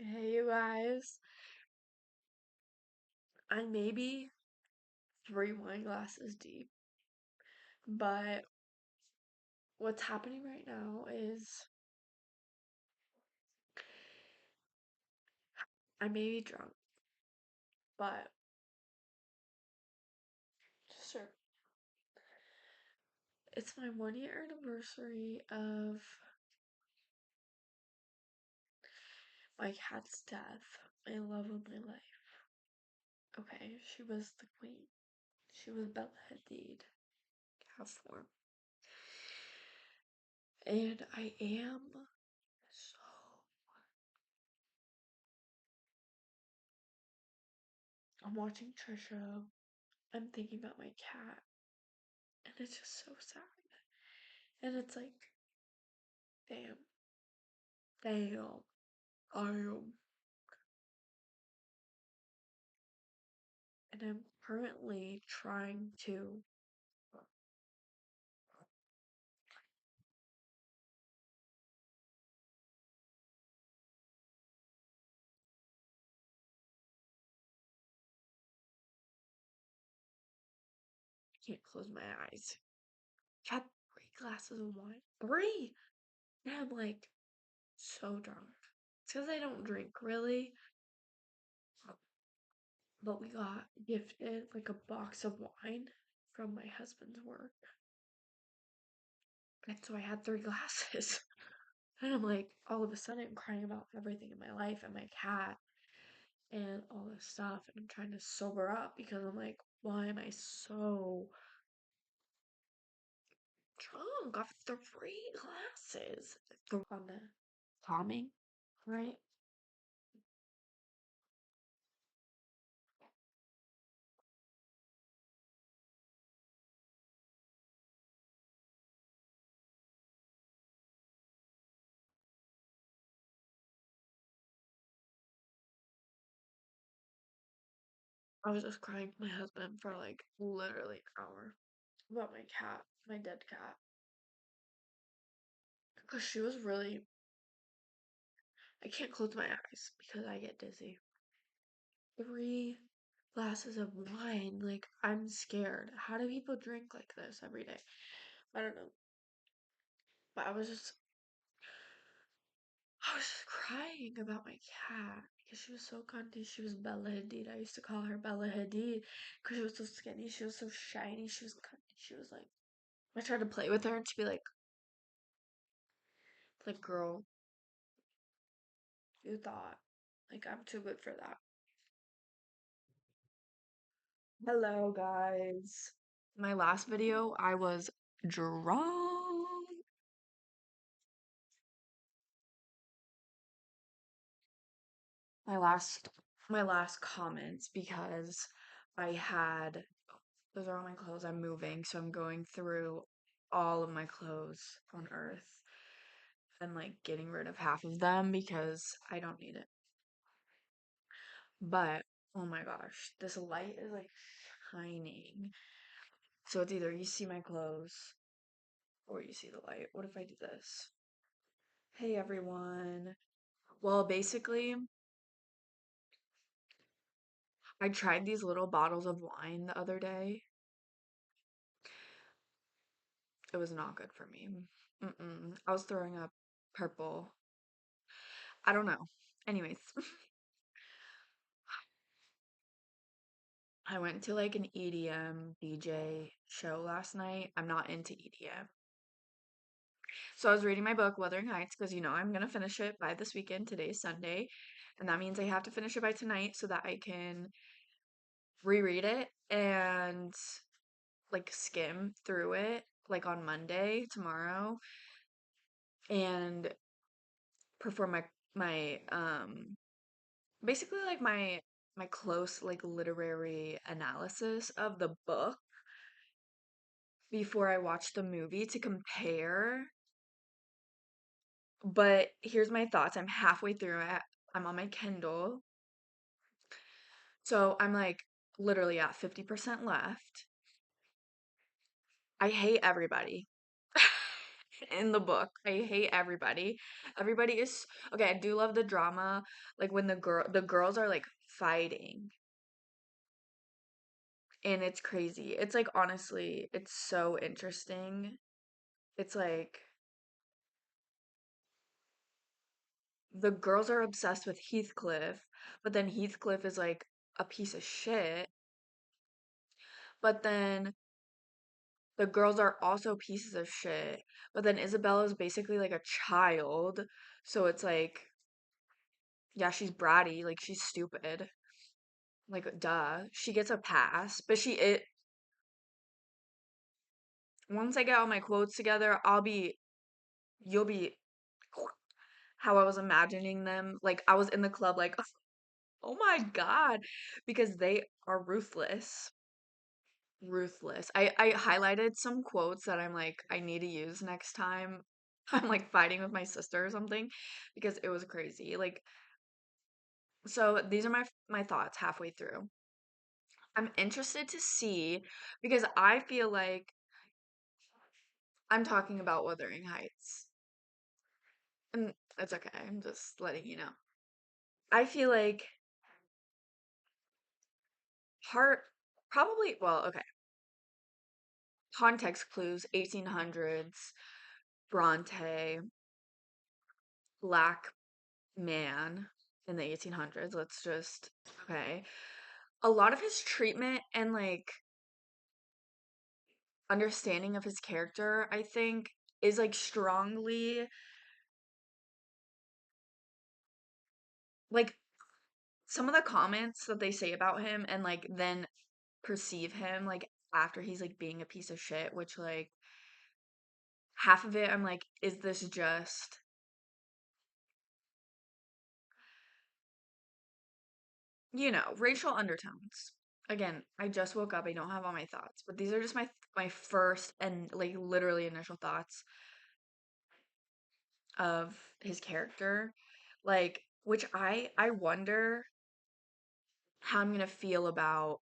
Hey, you guys. I may be 3 wine glasses deep, but what's happening right now is I may be drunk, but sure. It's my 1 year anniversary of my cat's death, my love of my life. Okay, she was the queen. She was Bella Hadid, cat form. And I am so. I'm watching Trisha. I'm thinking about my cat, and it's just so sad. And it's like, damn, damn, I am. And I'm currently trying to. I can't close my eyes. Had 3 glasses of wine. 3! And I'm like so drunk. It's because I don't drink really. But we got gifted like a box of wine from my husband's work. And so I had 3 glasses. And I'm like, all of a sudden, I'm crying about everything in my life and my cat and all this stuff. And I'm trying to sober up because I'm like, why am I so drunk off 3 glasses? On the calming, right? I was just crying to my husband for like literally an hour about my cat, my dead cat. Because she was really, I can't close my eyes because I get dizzy. 3 glasses of wine, like I'm scared. How do people drink like this every day? I don't know. But I was just crying about my cat because she was so cunty. She was Bella Hadid. I used to call her Bella Hadid because she was so skinny. She was so shiny. She was cunty. She was like, I tried to play with her and to be like, girl, you thought, like, I'm too good for that. Hello, guys. My last video, I was drunk. My last, my last comments because I had those are all my clothes. I'm moving, so I'm going through all of my clothes on Earth and like getting rid of half of them because I don't need it. But oh my gosh, this light is like shining. So it's either you see my clothes or you see the light. What if I do this? Hey everyone. Well, basically, I tried these little bottles of wine the other day. It was not good for me. I was throwing up purple. I don't know. Anyways, I went to like an EDM DJ show last night. I'm not into EDM. So I was reading my book, Wuthering because I'm gonna finish it by this weekend. Today's Sunday. And that means I have to finish it by tonight so that I can reread it and like skim through it like on Monday, tomorrow, and perform my basically like my close like literary analysis of the book before I watch the movie to compare. But here's my thoughts. I'm halfway through it. I'm on my Kindle. So I'm like literally at 50% left. I hate everybody. in the book. I hate everybody. Everybody is okay, I do love the drama, like when the girls are like fighting and it's crazy. It's like honestly, it's so interesting. It's like the girls are obsessed with Heathcliff, but then Heathcliff is like a piece of shit. But then the girls are also pieces of shit. But then Isabella is basically like a child. So it's like, yeah, she's bratty, like she's stupid. Like, duh. She gets a pass. But once I get all my quotes together, you'll be how I was imagining them. Like, I was in the club, like, oh my God, because they are ruthless. Ruthless. I highlighted some quotes that I'm like, I need to use next time. I'm like fighting with my sister or something because it was crazy. Like, so these are my thoughts halfway through. I'm interested to see because I feel like I'm talking about Wuthering Heights. And it's okay. I'm just letting you know. I feel like part probably well, okay. Context clues, 1800s, Bronte, black man in the 1800s. Let's just okay. A lot of his treatment and like understanding of his character, I think, is like strongly like some of the comments that they say about him and like then perceive him like after he's like being a piece of shit, which like half of it I'm like, is this just racial undertones? Again, I just woke up, I don't have all my thoughts, but these are just my first and like literally initial thoughts of his character. Like, which I wonder how I'm gonna feel about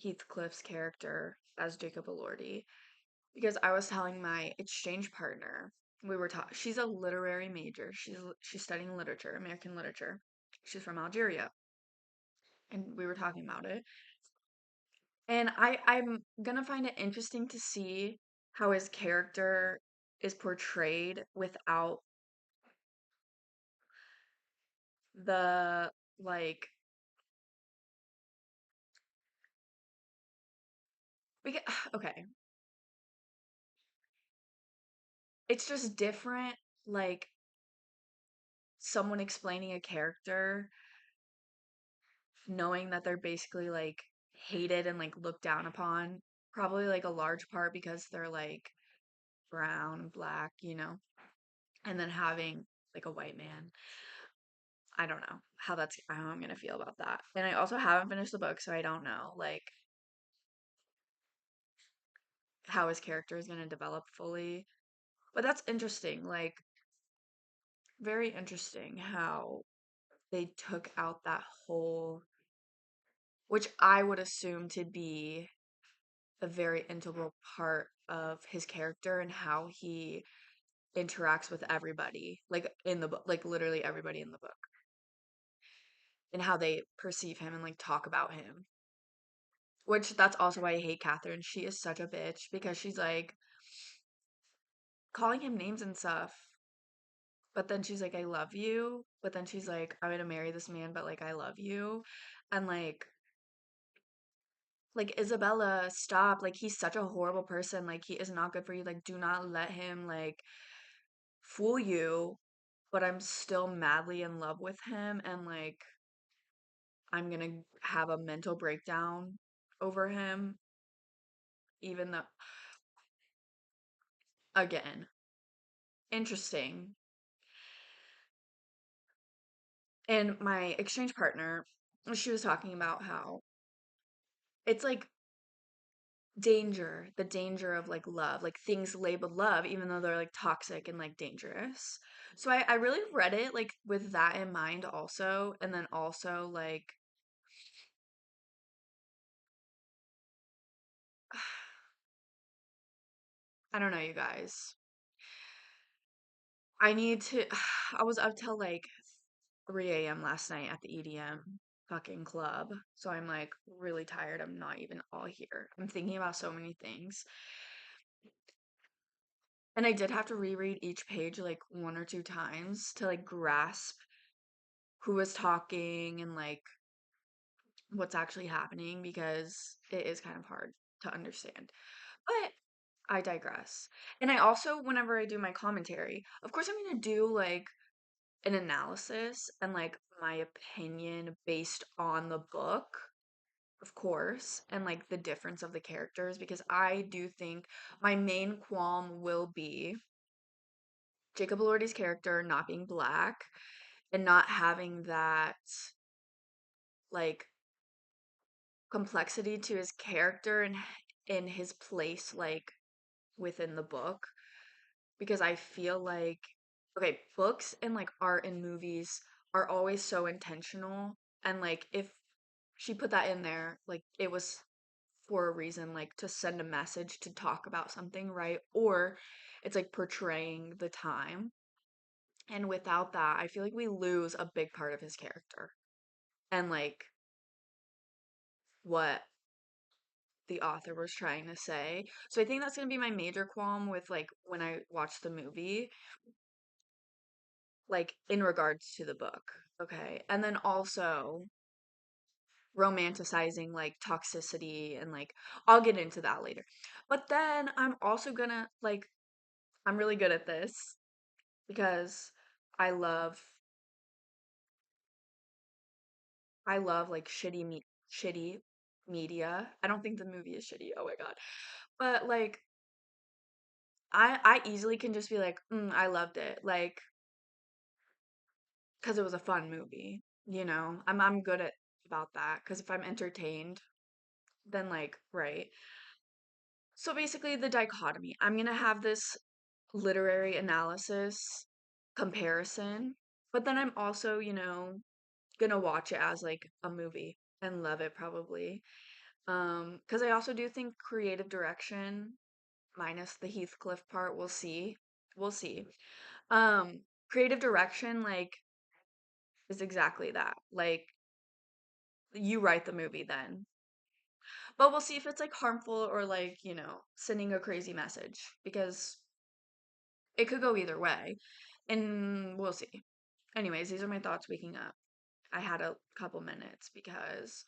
Heathcliff's character as Jacob Elordi. Because I was telling my exchange partner, we were taught she's a literary major. She's studying literature, American literature. She's from Algeria, and we were talking about it. And I'm gonna find it interesting to see how his character is portrayed without the like we get okay. It's just different like someone explaining a character knowing that they're basically like hated and like looked down upon, probably like a large part because they're like brown, black, and then having like a white man. I don't know how I'm gonna feel about that. And I also haven't finished the book, so I don't know like how his character is gonna develop fully. But that's interesting, like very interesting how they took out that whole, which I would assume to be a very integral part of his character and how he interacts with everybody, like in the book, like literally everybody in the book, and how they perceive him and like talk about him. Which that's also why I hate Catherine. She is such a bitch because she's like calling him names and stuff, but then she's like, I love you. But then she's like, I'm gonna marry this man, but like, I love you. And like Isabella, stop. Like, he's such a horrible person. Like, he is not good for you. Like, do not let him like fool you. But I'm still madly in love with him. And like, I'm gonna have a mental breakdown over him, even though, again, interesting. And my exchange partner, she was talking about how it's like the danger of like love, like things labeled love, even though they're like toxic and like dangerous. So I really read it like with that in mind also. And then also like, I don't know, you guys. I need to I was up till like 3 a.m. last night at the EDM fucking club. So I'm like really tired. I'm not even all here. I'm thinking about so many things. And I did have to reread each page like one or two times to like grasp who was talking and like what's actually happening because it is kind of hard to understand. But I digress. And I also, whenever I do my commentary, of course, I'm going to do like an analysis and like my opinion based on the book, of course, and like the difference of the characters because I do think my main qualm will be Jacob Elordi's character not being black and not having that like complexity to his character and in his place like within the book because I feel like okay, books and like art and movies are always so intentional and like if she put that in there like it was for a reason like to send a message to talk about something, right? Or it's like portraying the time. And without that, I feel like we lose a big part of his character and like what the author was trying to say. So I think that's going to be my major qualm with like when I watch the movie, like in regards to the book. Okay. And then also romanticizing like toxicity and like I'll get into that later. But then I'm also gonna like I'm really good at this because I love I love like shitty media. I don't think the movie is shitty. Oh my God. But like I easily can just be like, I loved it. Like, because it was a fun movie, you know? I'm good at about that. Because if I'm entertained, then like, right. So basically the dichotomy. I'm gonna have this literary analysis comparison, but then I'm also, gonna watch it as like a movie and love it probably. Because I also do think creative direction, minus the Heathcliff part, we'll see. We'll see. Creative direction, like, is exactly that. Like, you write the movie then. But we'll see if it's like harmful or like, sending a crazy message because it could go either way. And we'll see. Anyways, these are my thoughts waking up. I had a couple minutes because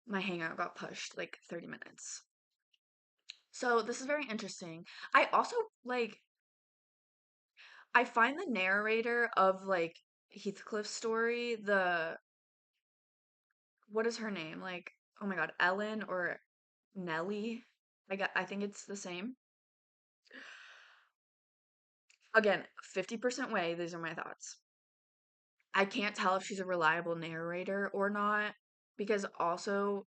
my hangout got pushed like 30 minutes. So this is very interesting. I also like I find the narrator of like Heathcliff's story, the what is her name? Like, oh my God, Ellen or Nellie? I think it's the same. Again, 50% way, these are my thoughts. I can't tell if she's a reliable narrator or not because also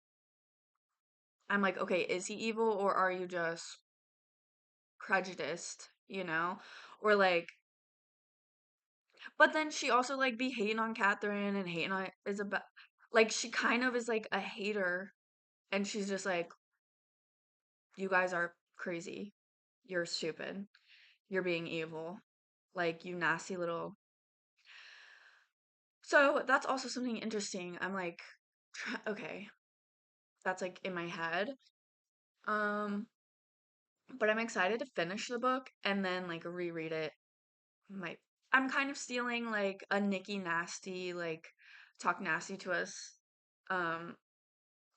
I'm like, okay, is he evil or are you just prejudiced, you know? Or like, but then she also like be hating on Catherine and hating on Isabel. Like she kind of is like a hater and she's just like, you guys are crazy. You're stupid. You're being evil. Like you nasty little. So that's also something interesting. I'm like, okay, that's like in my head. Um, but I'm excited to finish the book and then like reread it. My I'm kind of stealing like a Nikki Nasty like talk nasty to us um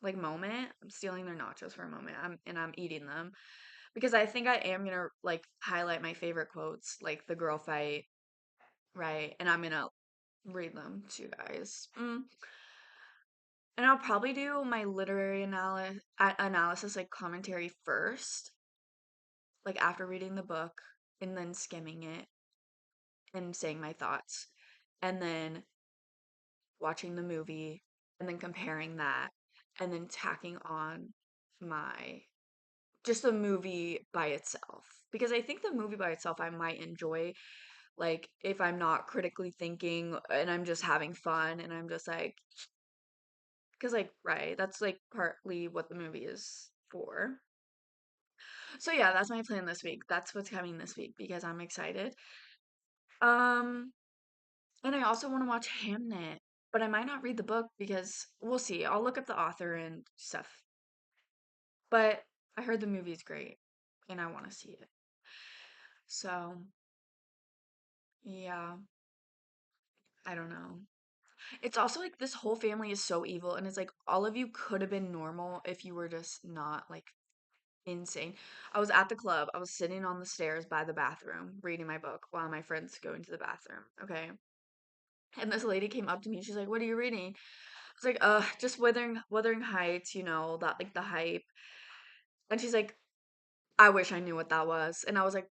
like moment. I'm stealing their nachos for a moment. I'm eating them because I think I am gonna like highlight my favorite quotes, like the girl fight, right? And I'm gonna read them to you guys. And I'll probably do my literary analysis, like commentary first, like after reading the book and then skimming it and saying my thoughts, and then watching the movie and then comparing that and then tacking on my just the movie by itself because I think the movie by itself I might enjoy like if I'm not critically thinking and I'm just having fun and I'm just like because like right that's like partly what the movie is for. So yeah, that's my plan this week. That's what's coming this week because I'm excited. Um, and I also want to watch Hamnet, but I might not read the book because we'll see. I'll look up the author and stuff. But I heard the movie's great and I want to see it. So, yeah, I don't know. It's also like this whole family is so evil, and it's like all of you could have been normal if you were just not like insane. I was at the club, I was sitting on the stairs by the bathroom reading my book while my friend's going to the bathroom, okay? And this lady came up to me, she's like, "What are you reading?" I was like, just Wuthering Heights, you know, that like the hype. And she's like, "I wish I knew what that was." And I was like,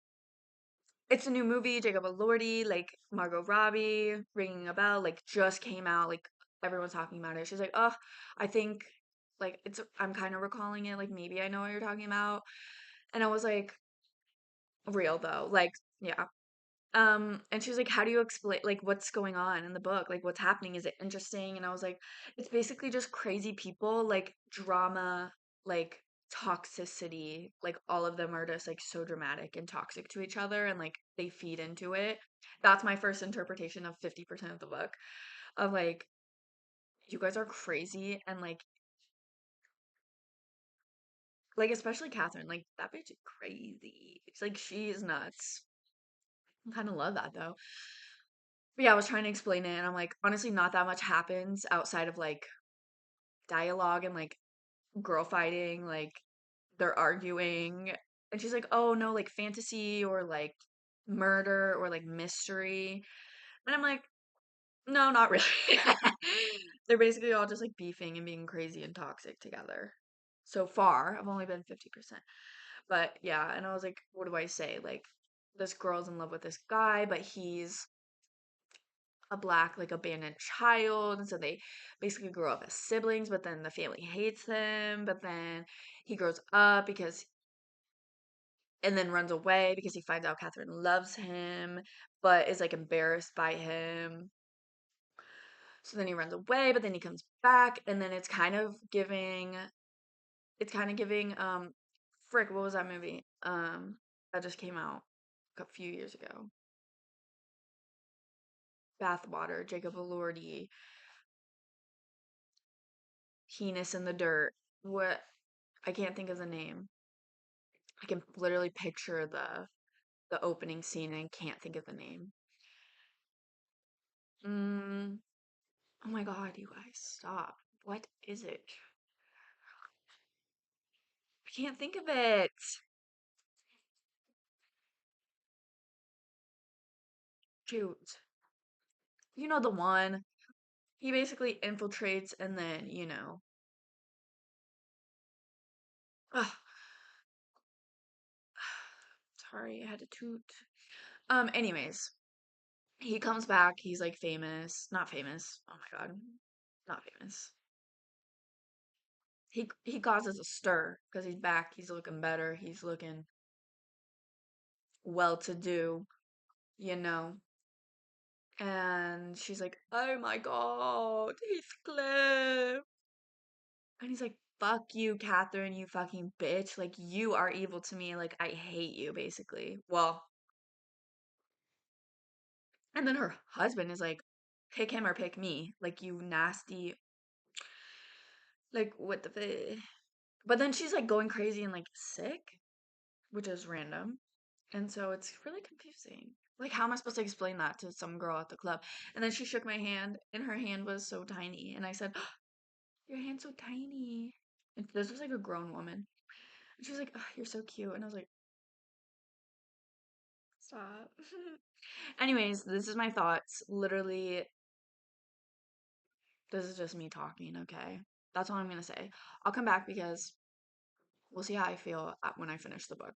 it's a new movie, Jacob Elordi, like Margot Robbie, ringing a bell, like just came out, like everyone's talking about it. She's like, "Oh, I think like I'm kind of recalling it, like maybe I know what you're talking about." And I was like, "Real though." Like, yeah. And she was like, "How do you explain like what's going on in the book? Like what's happening? Is it interesting?" And I was like, "It's basically just crazy people, like drama, like toxicity. Like all of them are just like so dramatic and toxic to each other and like they feed into it." That's my first interpretation of 50% of the book of like you guys are crazy and like especially Catherine, like that bitch is crazy. It's like she is nuts. I kind of love that though. But yeah, I was trying to explain it, and I'm like, honestly, not that much happens outside of like dialogue and like girl fighting, like they're arguing. And she's like, "Oh no, like fantasy or like murder or like mystery." And I'm like, "No, not really." They're basically all just like beefing and being crazy and toxic together. So far, I've only been 50%. But yeah, and I was like, what do I say? Like, this girl's in love with this guy, but he's a black like abandoned child, and so they basically grow up as siblings, but then the family hates him, but then he grows up because and then runs away because he finds out Catherine loves him but is like embarrassed by him, so then he runs away but then he comes back, and then it's kind of giving frick, what was that movie that just came out a few years ago? Bathwater, Jacob Elordi, Penis in the Dirt. What, I can't think of the name. I can literally picture the opening scene and can't think of the name. Mm, oh my god, you guys, stop. What is it? I can't think of it. Shoot. You know the one. He basically infiltrates and then, ugh, sorry, I had to toot. Anyways, he comes back, he's like famous. Not famous. Oh my god. Not famous. He causes a stir because he's back, he's looking better, he's looking well to do, you know. And she's like, "Oh my god, Heathcliff." And he's like, "Fuck you, Catherine, you fucking bitch. Like, you are evil to me. Like, I hate you, basically." Well, and then her husband is like, "Pick him or pick me. Like, you nasty. Like, what the But then she's like going crazy and like sick, which is random. And so it's really confusing. Like, how am I supposed to explain that to some girl at the club? And then she shook my hand, and her hand was so tiny. And I said, "Your hand's so tiny." And this was like a grown woman. And she was like, "Oh, you're so cute." And I was like, "Stop." Anyways, this is my thoughts. Literally, this is just me talking, okay? That's all I'm gonna say. I'll come back because we'll see how I feel when I finish the book.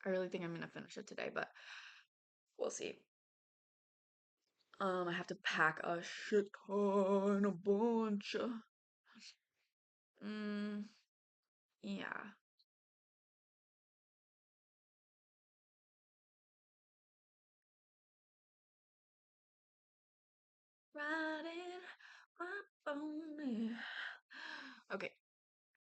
I really think I'm gonna finish it today, but we'll see. I have to pack a shit ton, a bunch. Mm, yeah. Riding up on me. Okay.